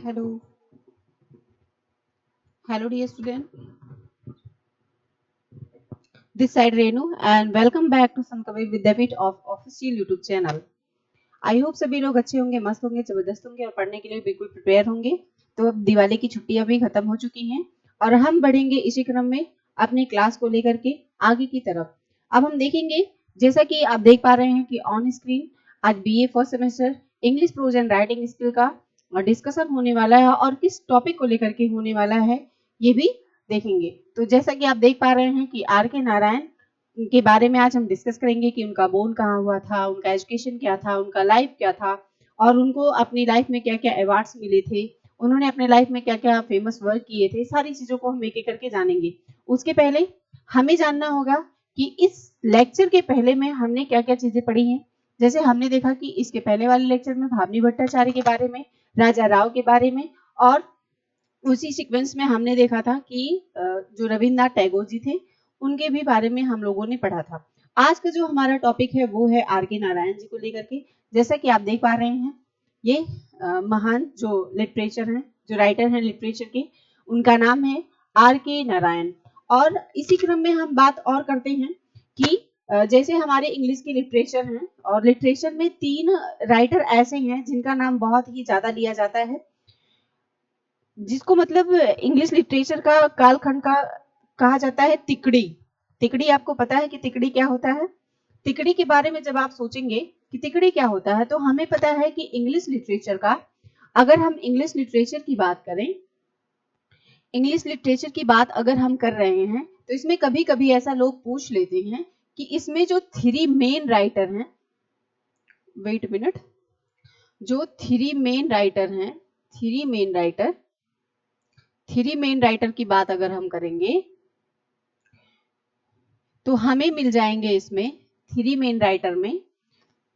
Hello, hello dear student. This side Renu and welcome back to Sankavi Vidyapit of official YouTube channel. I hope सभी लोग अच्छे होंगे, मस्त होंगे, जबरदस्त होंगे और पढ़ने के लिए बिल्कुल प्रिपेयर होंगे। तो अब दिवाली की छुट्टियां भी खत्म हो चुकी हैं और हम बढ़ेंगे इसी क्रम में अपनी क्लास को लेकर के आगे की तरफ। अब हम देखेंगे, जैसा कि आप देख पा रहे हैं कि ऑन स्क्रीन आज BA first semester English pros and writing skill का डिस्कशन होने वाला है और किस टॉपिक को लेकर के होने वाला है ये भी देखेंगे। तो जैसा कि आप देख पा रहे हैं कि आर के नारायण के बारे में आज हम डिस्कस करेंगे कि उनका बोर्न कहाँ हुआ था, उनका एजुकेशन क्या था, उनका लाइफ क्या था और उनको अपनी लाइफ में क्या क्या अवार्ड्स मिले थे, उन्होंने अपने लाइफ में क्या क्या फेमस वर्क किए थे, सारी चीजों को हम एक एक करके जानेंगे। उसके पहले हमें जानना होगा कि इस लेक्चर के पहले में हमने क्या क्या चीजें पढ़ी हैं। जैसे हमने देखा कि इसके पहले वाले लेक्चर में भावनी भट्टाचार्य के बारे में, राजा राव के बारे में और उसी सीक्वेंस में हमने देखा था कि जो रविन्द्रनाथ टैगोर जी थे उनके भी बारे में हम लोगों ने पढ़ा था। आज का जो हमारा टॉपिक है वो है आर के नारायण जी को लेकर के। जैसा कि आप देख पा रहे हैं ये महान जो लिटरेचर हैं, जो राइटर हैं लिटरेचर के, उनका नाम है आर के नारायण। और इसी क्रम में हम बात और करते हैं कि जैसे हमारे इंग्लिश के लिटरेचर हैं और लिटरेचर में 3 राइटर ऐसे हैं जिनका नाम बहुत ही ज्यादा लिया जाता है, जिसको मतलब इंग्लिश लिटरेचर का कालखंड का कहा जाता है तिकड़ी। तिकड़ी आपको पता है कि तिकड़ी क्या होता है? तिकड़ी के बारे में जब आप सोचेंगे कि तिकड़ी क्या होता है तो हमें पता है कि इंग्लिश लिटरेचर का, अगर हम इंग्लिश लिटरेचर की बात करें, इंग्लिश लिटरेचर की बात अगर हम कर रहे हैं तो इसमें कभी कभी ऐसा लोग पूछ लेते हैं कि इसमें जो 3 मेन राइटर हैं, वेट मिनट, जो 3 मेन राइटर हैं, 3 मेन राइटर, 3 मेन राइटर की बात अगर हम करेंगे तो हमें मिल जाएंगे इसमें 3 मेन राइटर में,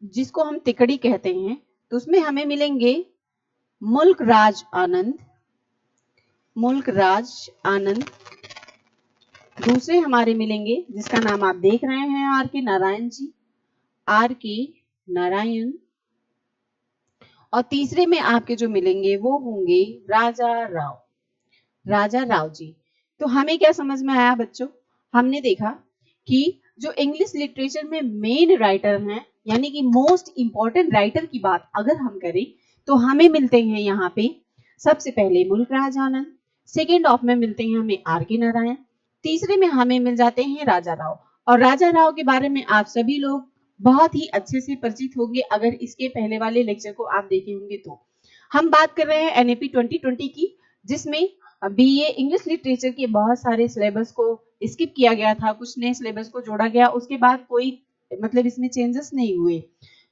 जिसको हम तिकड़ी कहते हैं, तो उसमें हमें मिलेंगे मुल्क राज आनंद, मुल्क राज आनंद। दूसरे हमारे मिलेंगे जिसका नाम आप देख रहे हैं are K Narayan ji, are K Narayan. और तीसरे में आपके जो मिलेंगे वो होंगे राजा राव, राजा राव जी। तो हमें क्या समझ में आया बच्चों? हमने देखा कि जो इंग्लिश लिटरेचर में मेन राइटर हैं, यानी कि मोस्ट इंपॉर्टेंट राइटर की बात अगर हम करें तो हमें मिलते हैं यहाँ पे सबसे पहले मुल्क राज आनंद, सेकेंड ऑफ में मिलते हैं हमें आर के नारायण, तीसरे में हमें मिल जाते हैं राजा राव। और राजा राव के बारे में आप सभी लोग बहुत ही अच्छे से परिचित होंगे अगर इसके पहले वाले लेक्चर को आप देखे होंगे। तो हम बात कर रहे हैं एनएपी 2020 की, जिसमें बीए इंग्लिश लिटरेचर के बहुत सारे सिलेबस को स्किप किया गया था, कुछ नए सिलेबस को जोड़ा गया, उसके बाद कोई मतलब इसमें चेंजेस नहीं हुए।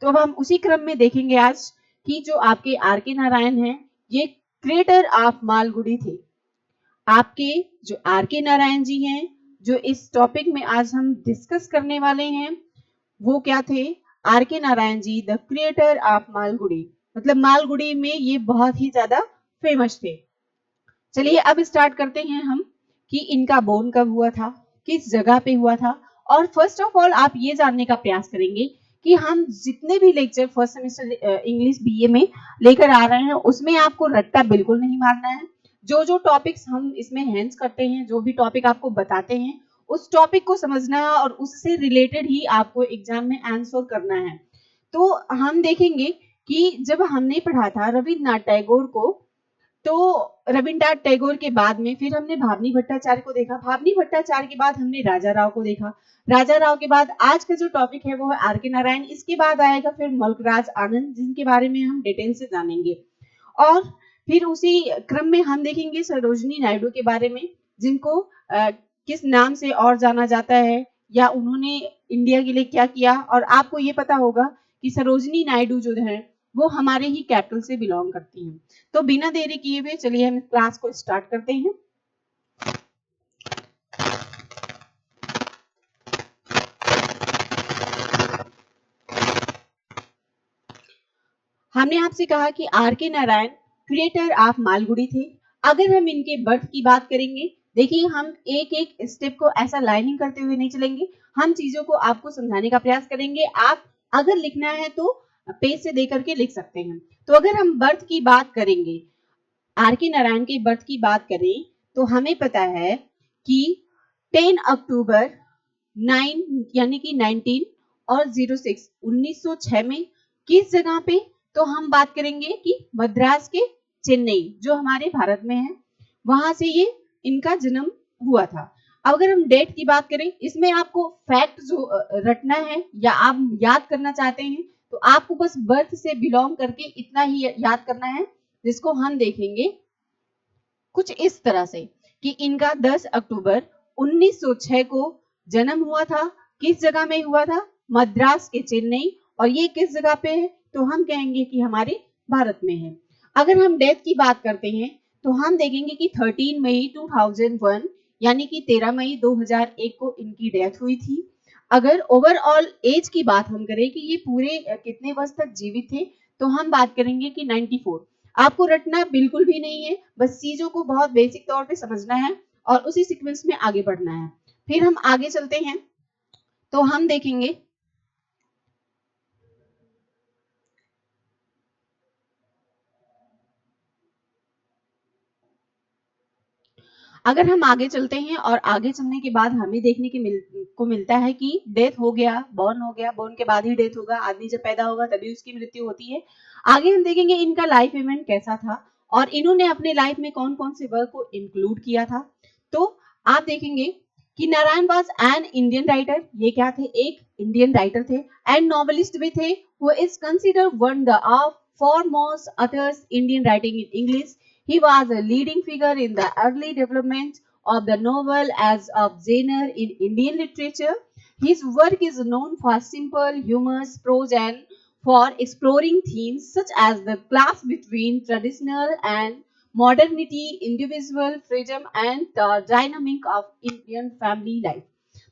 तो अब हम उसी क्रम में देखेंगे आज कि जो आपके आर के नारायण हैं ये क्रिएटर ऑफ मालगुडी थे। आपके जो आर के नारायण जी हैं, जो इस टॉपिक में आज हम डिस्कस करने वाले हैं, वो क्या थे? Are K Narayan ji the creator of Malgudi, मतलब मालगुडी में ये बहुत ही ज्यादा फेमस थे। चलिए अब स्टार्ट करते हैं हम कि इनका बोर्न कब हुआ था, किस जगह पे हुआ था। और फर्स्ट ऑफ ऑल आप ये जानने का प्रयास करेंगे कि हम जितने भी lecture first semester English BA में लेकर आ रहे हैं उसमें आपको रट्टा बिल्कुल नहीं मारना है। जो जो टॉपिक्स हम इसमें हैंड्स करते हैं, जो भी टॉपिक आपको बताते हैं, उस टॉपिक को समझना है और उससे रिलेटेड ही आपको एग्जाम में आंसर करना है। तो हम देखेंगे कि जब हमने पढ़ा था रविन्द्रनाथ टैगोर को, तो रविन्द्रनाथ टैगोर के बाद में फिर हमने भावनी भट्टाचार्य को देखा, भावनी भट्टाचार्य के बाद हमने राजा राव को देखा, राजा राव के बाद आज का जो टॉपिक है वो है आर के नारायण, इसके बाद आएगा फिर मुल्कराज आनंद जिनके बारे में हम डिटेल से जानेंगे। और फिर उसी क्रम में हम देखेंगे सरोजनी नायडू के बारे में, जिनको किस नाम से और जाना जाता है या उन्होंने इंडिया के लिए क्या किया। और आपको ये पता होगा कि सरोजनी नायडू जो है वो हमारे ही कैपिटल से बिलोंग करती हैं। तो बिना देरी किए हुए चलिए हम क्लास को स्टार्ट करते हैं। हमने आपसे कहा कि R K Narayan creator of Malgudi थे। अगर हम इनके बर्थ की बात करेंगे, देखिए हम एक एक स्टेप को ऐसा लाइनिंग करते हुए नहीं चलेंगे, हम चीजों को आपको समझाने का प्रयास करेंगे। आप अगर लिखना है तो पेज से देकर के लिख सकते हैं। तो अगर हम बर्थ की बात करेंगे, आर के नारायण के बर्थ की बात करें तो हमें पता है कि 10 अक्टूबर 9 यानी कि 19 और 06 1906 में किस जगह पे, तो हम बात करेंगे कि मद्रास के चेन्नई जो हमारे भारत में है, वहां से ये इनका जन्म हुआ था। अगर हम डेट की बात करें, इसमें आपको फैक्ट जो रटना है या आप याद करना चाहते हैं तो आपको बस बर्थ से बिलोंग करके इतना ही याद करना है, जिसको हम देखेंगे कुछ इस तरह से कि इनका 10 अक्टूबर 1906 को जन्म हुआ था। किस जगह में हुआ था? मद्रास के चेन्नई। और ये किस जगह पे है? तो हम कहेंगे कि हमारे भारत में है। अगर हम डेथ की बात करते हैं तो हम देखेंगे कि 13 मई 2001 यानी कि 13 मई 2001 को इनकी डेथ हुई थी। अगर ओवरऑल एज की बात हम करें कि ये पूरे कितने वर्ष तक जीवित थे, तो हम बात करेंगे कि 94। आपको रटना बिल्कुल भी नहीं है, बस चीजों को बहुत बेसिक तौर पे समझना है और उसी सीक्वेंस में आगे बढ़ना है। फिर हम आगे चलते हैं तो हम देखेंगे अगर हम आगे चलते हैं और आगे चलने के बाद हमें देखने को मिलता है कि डेथ हो गया, बोर्न के बाद ही डेथ होगा, आदमी जब पैदा होगा तभी उसकी मृत्यु होती है। आगे हम देखेंगे इनका लाइफ इवेंट कैसा था और इन्होंने अपने लाइफ में कौन कौन से वर्क को इंक्लूड किया था। तो आप देखेंगे कि Narayan was an Indian writer, ये क्या थे? एक इंडियन राइटर थे एंड नॉवेलिस्ट भी थे, who is considered one the foremost authors Indian writing in English. He was a leading figure in the early development of the novel as a genre in Indian literature. His work is known for simple, humorous prose and for exploring themes such as the clash between traditional and modernity, individual freedom, and the dynamic of Indian family life.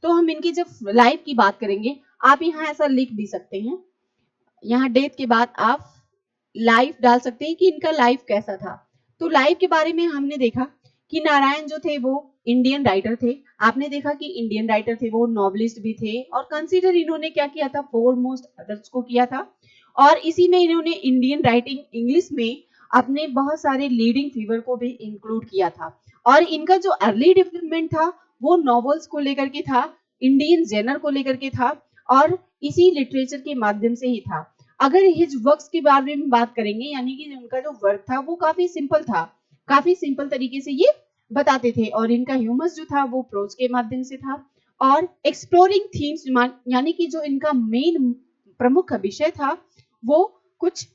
तो हम इनकी जब life की बात करेंगे, आप यहाँ ऐसा लिख भी सकते हैं, यहाँ डेथ के बाद आप लाइफ डाल सकते हैं कि इनका लाइफ कैसा था। तो लाइफ के बारे में हमने देखा कि नारायण जो थे वो इंडियन राइटर थे। आपने देखा कि इंडियन राइटर थे, वो नॉवलिस्ट भी थे और कंसीडर इन्होंने क्या किया था? फोरमोस्ट अदर्स को किया था। और इसी में इन्होंने इंडियन राइटिंग इंग्लिश में अपने बहुत सारे लीडिंग फिगर को भी इंक्लूड किया था। और इनका जो अर्ली डेवलपमेंट था वो नॉवेल्स को लेकर के था, इंडियन जेनर को लेकर के था और इसी लिटरेचर के माध्यम से ही था। अगर हिज वर्क्स के बारे में बात करेंगे, यानी कि उनका जो वर्क था वो काफी सिंपल था, काफी सिंपल तरीके से ये बताते थे और इनका ह्यूमस जो था वो प्रोज के माध्यम से था। और एक्सप्लोरिंग थीम्स यानी कि जो इनका मेन प्रमुख विषय था वो कुछ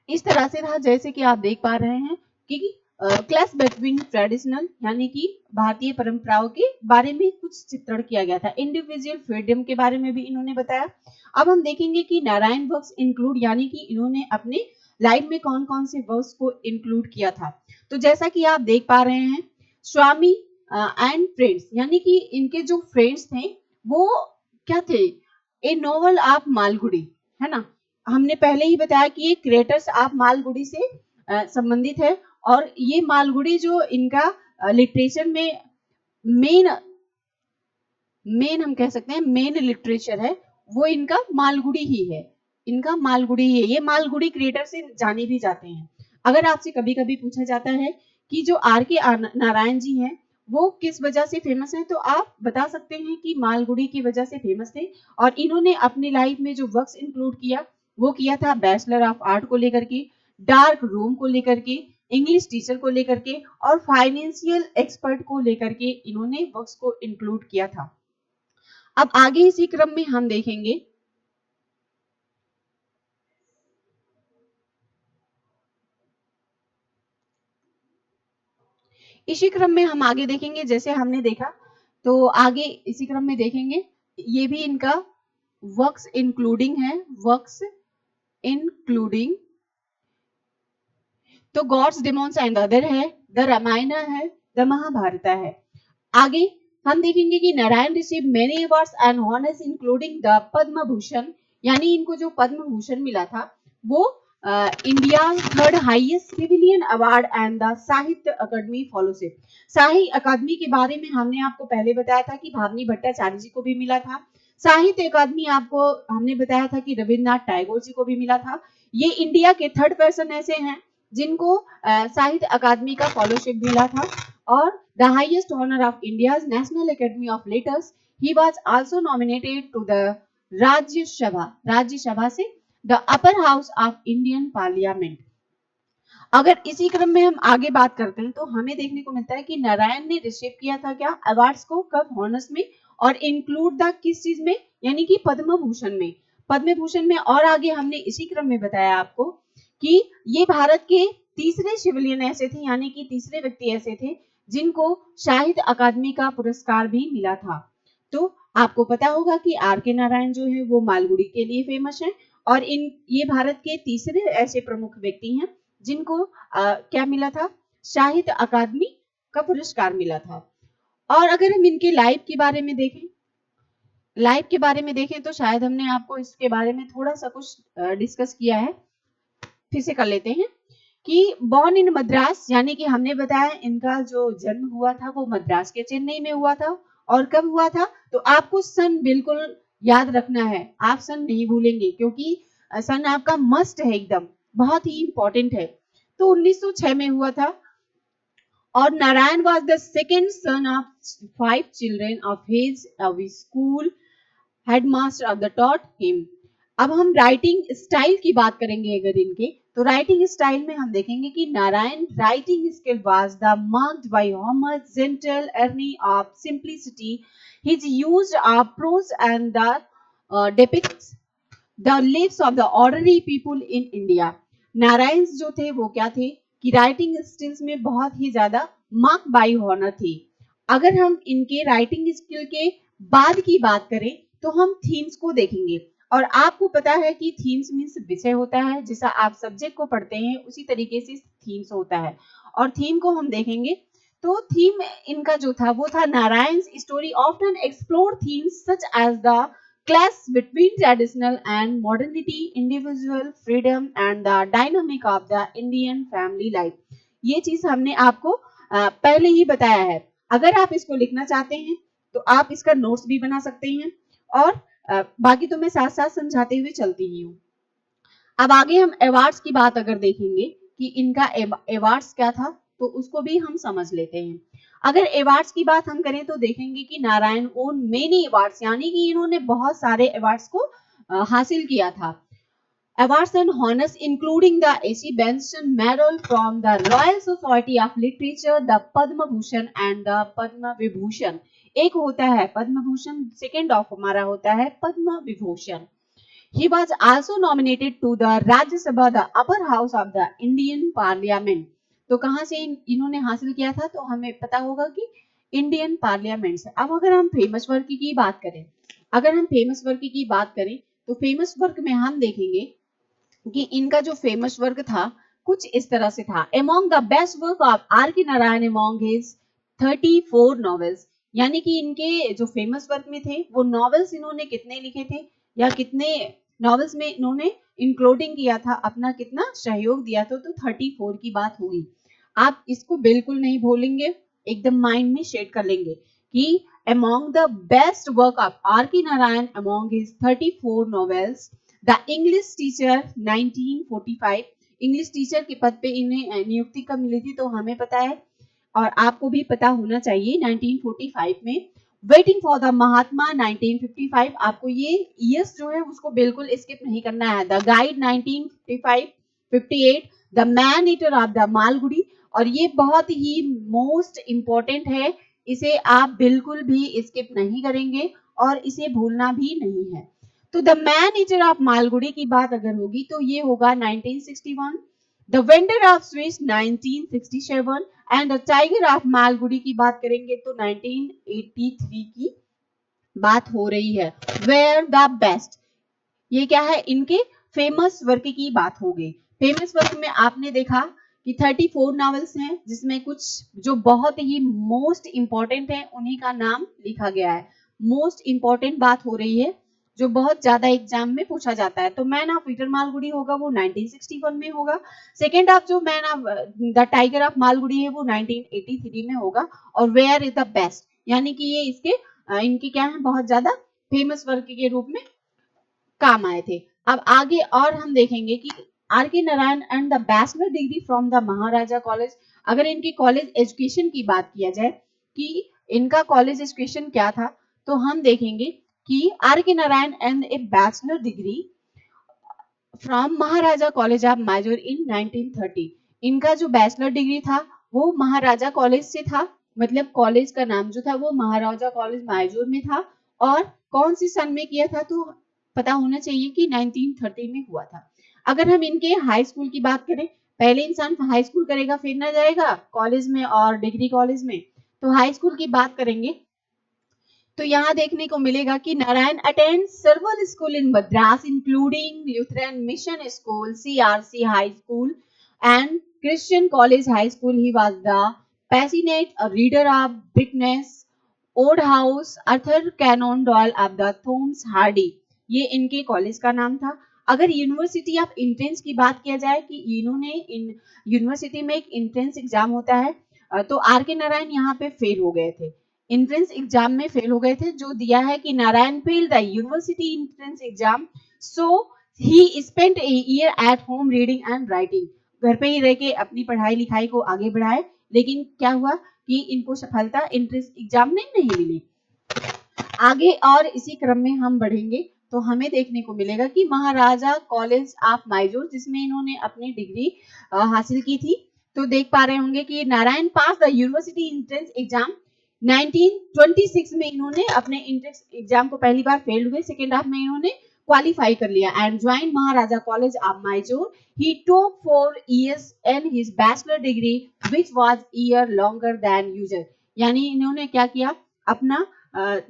इस तरह से था, जैसे कि आप देख पा रहे हैं कि क्लास बिटवीन ट्रेडिशनल यानी कि भारतीय परंपराओं के बारे में कुछ चित्रण किया गया था, इंडिविजुअल फ्रीडम के बारे में भी इन्होंने बताया। अब हम देखेंगे कि नारायण वर्क्स इंक्लूड यानी कि इन्होंने अपने लाइफ में कौन कौन से वर्क्स को इंक्लूड किया था। तो जैसा कि आप देख पा रहे हैं, स्वामी एंड फ्रेंड्स, यानी कि इनके जो फ्रेंड्स थे वो क्या थे? ए नोवेल ऑफ मालगुडी, है ना। हमने पहले ही बताया कि ये क्रिएटर्स ऑफ मालगुडी से संबंधित है और ये मालगुडी जो इनका लिटरेचर में मेन हम कह सकते हैं मेन लिटरेचर है, वो इनका मालगुडी ही है, इनका मालगुडी ही है। ये मालगुडी क्रिएटर से जाने भी जाते हैं। अगर आपसे कभी कभी पूछा जाता है कि जो आर के नारायण जी हैं वो किस वजह से फेमस हैं, तो आप बता सकते हैं कि मालगुडी की वजह से फेमस थे। और इन्होंने अपनी लाइफ में जो वर्क्स इंक्लूड किया वो किया था बैचलर ऑफ आर्ट को लेकर के, डार्क रूम को लेकर के, इंग्लिश टीचर को लेकर के और फाइनेंशियल एक्सपर्ट को लेकर के इन्होंने वर्क्स को इंक्लूड किया था। अब आगे इसी क्रम में हम देखेंगे इसी क्रम में हम आगे देखेंगे, जैसे हमने देखा तो आगे इसी क्रम में देखेंगे, ये भी इनका वर्क्स इंक्लूडिंग है, वर्क्स इंक्लूडिंग। तो गॉड्स डिमोन्स एंड अदर है, द रामायण है, द महाभारत है। आगे हम देखेंगे कि Narayan receive many awards and honours including the Padma Bhushan, यानी इनको जो पद्म भूषण मिला था वो India third highest civilian award and the Sahitya Akademi fellowship. साहित्य अकादमी के बारे में हमने आपको पहले बताया था कि भावनी भट्टाचार्य जी को भी मिला था। साहित्य अकादमी आपको हमने बताया था कि रविन्द्रनाथ टैगोर जी को भी मिला था। ये इंडिया के थर्ड पर्सन ऐसे हैं जिनको साहित्य अकादमी का फेलोशिप मिला था, और the highest honour of India's national academy of letters. He was also nominated to the Rajya Sabha से the upper house of Indian parliament. अगर इसी क्रम में हम आगे बात करते हैं तो हमें देखने को मिलता है कि नारायण ने रिसीव किया था क्या अवार्ड्स को, कब, हॉनर्स में, और इंक्लूड द किस चीज में, यानी कि पद्म भूषण में। पद्म भूषण में, और आगे हमने इसी क्रम में बताया आपको कि ये भारत के तीसरे सिविलियन ऐसे थे, यानी कि तीसरे व्यक्ति ऐसे थे जिनको साहित्य अकादमी का पुरस्कार भी मिला था। तो आपको पता होगा कि आर के नारायण जो है वो मालगुडी के लिए फेमस है, और ये भारत के तीसरे ऐसे प्रमुख व्यक्ति हैं जिनको क्या मिला था, साहित्य अकादमी का पुरस्कार मिला था। और अगर हम इनके लाइफ के बारे में देखें तो शायद हमने आपको इसके बारे में थोड़ा सा कुछ डिस्कस किया है, फिर से कर लेते हैं कि बॉर्न इन मद्रास, यानी कि हमने बताया इनका जो जन्म हुआ था वो मद्रास के चेन्नई में हुआ था। और कब हुआ था, तो आपको सन बिल्कुल याद रखना है, आप सन नहीं भूलेंगे क्योंकि सन आपका मस्ट है, एकदम बहुत ही इंपॉर्टेंट है। तो 1906 में हुआ था, और Narayan was the second son of 5 children of his school headmaster of the taught him. अब हम राइटिंग स्टाइल की बात करेंगे अगर इनके, तो राइटिंग स्टाइल में हम देखेंगे कि Narayan writing skill was the marked by humour, gentle irony of simplicity, his used of prose and the depicts the lives of the ordinary people in India. Narayan जो थे वो क्या थे कि राइटिंग स्किल्स में बहुत ही ज्यादा मार्क बाय हॉनर थे। अगर हम इनके राइटिंग स्किल के बाद की बात करें तो हम थीम्स को देखेंगे, और आपको पता है कि थीम्स मीन्स विषय होता है, जैसा आप सब्जेक्ट को पढ़ते हैं उसी तरीके से थीम्स होता है, और थीम को हम देखेंगे। तो थीम इनका जो था वो था Narayan story often explore themes such as the clash between traditional and modernity, individual freedom and the dynamic of the Indian family life। ये चीज हमने आपको पहले ही बताया है। अगर आप इसको लिखना चाहते हैं तो आप इसका नोट्स भी बना सकते हैं, और बाकी तो मैं साथ साथ समझाते हुए चलती ही हूँ। अब आगे हम अवार्ड्स की बात अगर देखेंगे कि इनका अवार्ड्स क्या था, तो उसको भी हम समझ लेते हैं। अगर अवार्ड्स की बात हम करें तो देखेंगे कि नारायण ओन मेनी अवार्ड्स, यानी कि इन्होंने बहुत सारे अवार्ड्स को हासिल किया था। Awards and honours including the A C Benson medal from the Royal Society of Literature, the Padma Bhushan and the Padma Vibhushan. एक होता है पद्म भूषण, सेकेंड ऑफ हमारा होता है Padma Vibhushan. He was also nominated to the Rajya Sabha, the upper house of the Indian Parliament। तो कहां से इन्होंने हासिल किया था, तो हमें पता होगा कि इंडियन पार्लियामेंट से। अब अगर हम फेमस वर्क की बात करें, तो फेमस वर्क में हम देखेंगे कि इनका जो फेमस वर्क था कुछ इस तरह से था। Among the best work of R K Narayan among his 34 novels, यानी कि इनके जो फेमस वर्क में थे वो नॉवेल्स इन्होंने कितने लिखे थे, या कितने नॉवेल्स में इन्होंने इंक्लूडिंग किया था, अपना कितना सहयोग दिया था, तो 34 की बात होगी। आप इसको बिल्कुल नहीं भूलेंगे, एकदम माइंड में सेट कर लेंगे कि among the best work of R K Narayan among his 34 novels, the English teacher 1945, English teacher के पद पे इन्हें नियुक्ति कब मिली थी, तो हमें पता है और आपको भी पता होना चाहिए 1945 में। वेटिंग फॉर द महात्मा 1955, आपको ये ईयर्स जो है उसको बिल्कुल स्किप नहीं करना है। The guide 1955, 58, the man eater of the Malgudi, और ये बहुत ही मोस्ट इंपॉर्टेंट है, इसे आप बिल्कुल भी स्किप नहीं करेंगे और इसे भूलना भी नहीं है। तो the man eater of Malgudi की बात अगर होगी तो ये होगा 1961, the vendor of sweets 1967, and the tiger of Malgudi की बात करेंगे तो 1983 की बात हो रही है। वेयर द बेस्ट, ये क्या है, इनके फेमस वर्क की बात हो गई। फेमस वर्क में आपने देखा कि 34 नॉवेल्स हैं, जिसमें कुछ जो बहुत ही मोस्ट इंपॉर्टेंट है उन्हीं का नाम लिखा गया है। मोस्ट इंपॉर्टेंट बात हो रही है जो बहुत ज्यादा एग्जाम में पूछा जाता है। तो मैन ऑफ पीटर मालगुडी होगा वो 1961 में होगा। सेकेंड ऑफ जो man of the tiger of Malgudi है वो 1983 में होगा। और वेयर इज द बेस्ट, यानी कि ये इसके इनके क्या है, बहुत ज्यादा फेमस वर्क के रूप में काम आए थे। अब आगे और हम देखेंगे कि R K Narayan and the bachelor degree from the Maharaja college. अगर इनकी कॉलेज एजुकेशन की बात किया जाए कि इनका कॉलेज एजुकेशन क्या था, तो हम देखेंगे कि R K Narayan and a bachelor degree from Maharaja college of Mysore in 1930। इनका जो बैचलर डिग्री था वो महाराजा कॉलेज से था, मतलब कॉलेज का नाम जो था वो महाराजा कॉलेज मैसूर में था। और कौन सी सन में किया था, तो पता होना चाहिए कि 1930 में हुआ था। अगर हम इनके हाई स्कूल की बात करें, पहले इंसान हाई स्कूल करेगा फिर ना जाएगा कॉलेज में और डिग्री कॉलेज में, तो हाई स्कूल की बात करेंगे तो यहाँ देखने को मिलेगा कि Narayan attend several school in Madras including Lutheran mission school, CRC high school and Christian college high school. He was the passionate reader of Dickens Wodehouse Arthur Conan Doyle of the Thomas Hardy, ये इनके college का नाम था। अगर university of entrance की बात किया जाए कि इन्होंने इन यूनिवर्सिटी में एक एंट्रेंस एग्जाम होता है, तो आर के नारायण यहाँ पे फेल हो गए थे, एंट्रेंस एग्जाम में फेल हो गए थे, जो दिया है कि Narayan fail the university entrance exam, so he spent a year at home reading and writing. घर पे ही रह के अपनी पढ़ाई लिखाई को आगे बढ़ाए, लेकिन क्या हुआ कि इनको सफलता एंट्रेंस एग्जाम में नहीं मिली। आगे और इसी क्रम में हम बढ़ेंगे तो हमें देखने को मिलेगा कि महाराजा कॉलेज ऑफ मैसूर जिसमें इन्होंने अपनी डिग्री हासिल की थी, तो देख पा रहे होंगे कि नारायण पास द यूनिवर्सिटी एंट्रेंस एग्जाम 1926 में इन्होंने अपने एंट्रेंस एग्जाम को पहली बार फेल हुए, सेकेंड हाफ में इन्होंने क्वालिफाई कर लिया and join Maharaja college of Mysore. He took 4 years and his bachelor degree which was year longer than usual, यानी इन्होंने क्या किया, अपना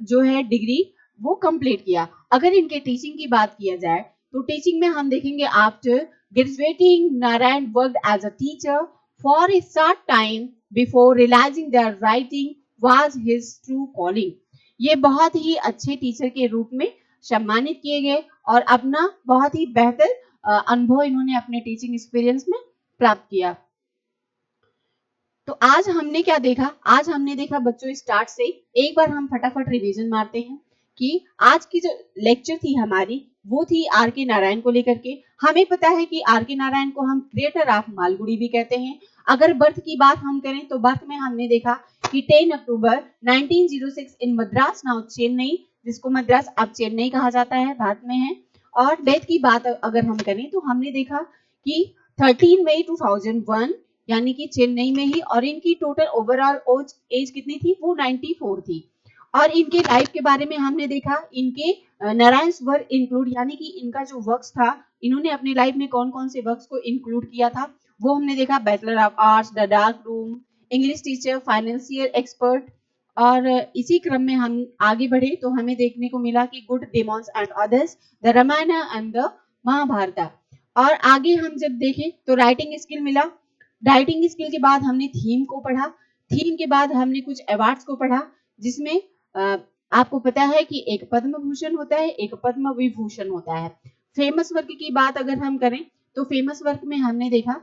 जो है डिग्री वो कंप्लीट किया। अगर इनके टीचिंग की बात किया जाए तो टीचिंग में हम देखेंगे after graduating Narayan worked as a teacher for a short time before realizing that writing was his true calling. ये बहुत ही अच्छे टीचर के रूप में सम्मानित किए गए और अपना बहुत ही बेहतर अनुभव इन्होंने अपने टीचिंग एक्सपीरियंस में प्राप्त किया। तो आज हमने क्या देखा, आज हमने देखा बच्चों स्टार्ट से एक बार हम फटाफट रिवीजन मारते हैं कि आज की जो लेक्चर थी हमारी वो थी आर के नारायण को लेकर के। हमें पता है कि आर के नारायण को हम क्रिएटर ऑफ मालगुड़ी भी कहते हैं। अगर बर्थ की बात हम करें तो बर्थ में हमने देखा कि 10 अक्टूबर 1906 इन मद्रास नाउ चेन्नई, जिसको मद्रास अब चेन्नई कहा जाता है, भारत में है। और डेथ की बात अगर हम करें तो हमने देखा कि 13 मई 2001 यानी कि चेन्नई में ही, और इनकी टोटल ओवरऑल एज कितनी थी, वो 94 थी। और इनके लाइफ के बारे में हमने देखा, इनके नारायण वर्क इंक्लूड यानी कि इनका जो वर्क्स था, इन्होंने अपनी लाइफ में कौन कौन से वर्क्स को इंक्लूड किया था वो हमने देखा, bachelor of arts, the dark room, English teacher, financial expert. और इसी क्रम में हम आगे बढ़े तो हमें देखने को मिला कि good demons and others, the Ramayan and the Mahabharat. और आगे हम जब देखें तो राइटिंग स्किल मिला, राइटिंग स्किल के बाद हमने थीम को पढ़ा, थीम के बाद हमने कुछ अवार्ड्स को पढ़ा, जिसमें आपको पता है कि एक पद्म भूषण होता है, एक पद्म विभूषण होता है। फेमस वर्क की बात अगर हम करें तो फेमस वर्क में हमने देखा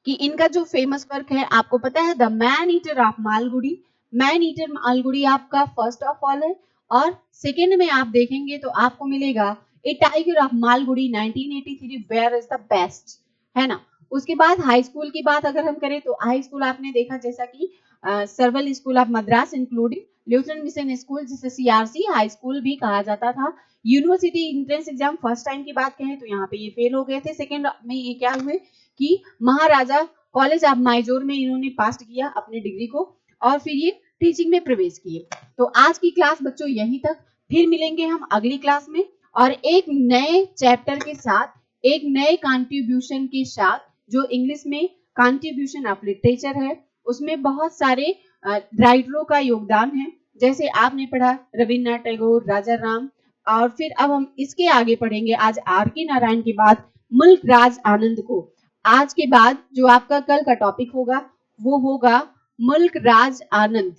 कि इनका जो फेमस वर्क है आपको पता है, the man eater of Malgudi. Man eater Malgudi आपका फर्स्ट ऑफ ऑल है, और सेकेंड में आप देखेंगे तो आपको मिलेगा a tiger of Malgudi 1983 where is the best, है ना। उसके बाद हाई स्कूल की बात अगर हम करें तो हाई स्कूल आपने देखा जैसा कि several school of Madras including Lutheran mission school जिसे CRC हाई स्कूल भी कहा जाता था। University entrance exam first time की बात कहें तो यहाँ पे ये फेल हो गए थे, सेकेंड में ये क्या हुए कि महाराजा कॉलेज ऑफ मैसूर में इन्होंने पास किया अपनी डिग्री को और फिर ये टीचिंग में प्रवेश किए। तो आज की क्लास बच्चों यहीं तक, फिर मिलेंगे हम अगली क्लास में और एक नए चैप्टर के साथ, एक नए कंट्रीब्यूशन के साथ, जो इंग्लिश में कंट्रीब्यूशन ऑफ लिटरेचर है। उसमें बहुत सारे राइटरों का योगदान है, जैसे आपने पढ़ा रविन्द्रनाथ टैगोर, राजा राम, और फिर अब हम इसके आगे पढ़ेंगे आज आर के नारायण के बाद मुल्क राज आनंद को। आज के बाद जो आपका कल का टॉपिक होगा वो होगा मुल्क राज आनंद,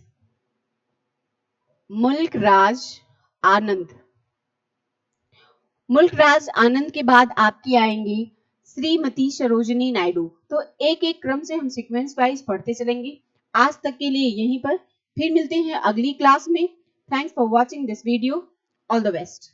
मुल्क राज आनंद। मुल्क राज आनंद के बाद आपकी आएंगी श्रीमती सरोजिनी नायडू। तो एक एक क्रम से हम सीक्वेंस वाइज पढ़ते चलेंगे। आज तक के लिए यहीं पर, फिर मिलते हैं अगली क्लास में। Thanks for watching this video, all the best.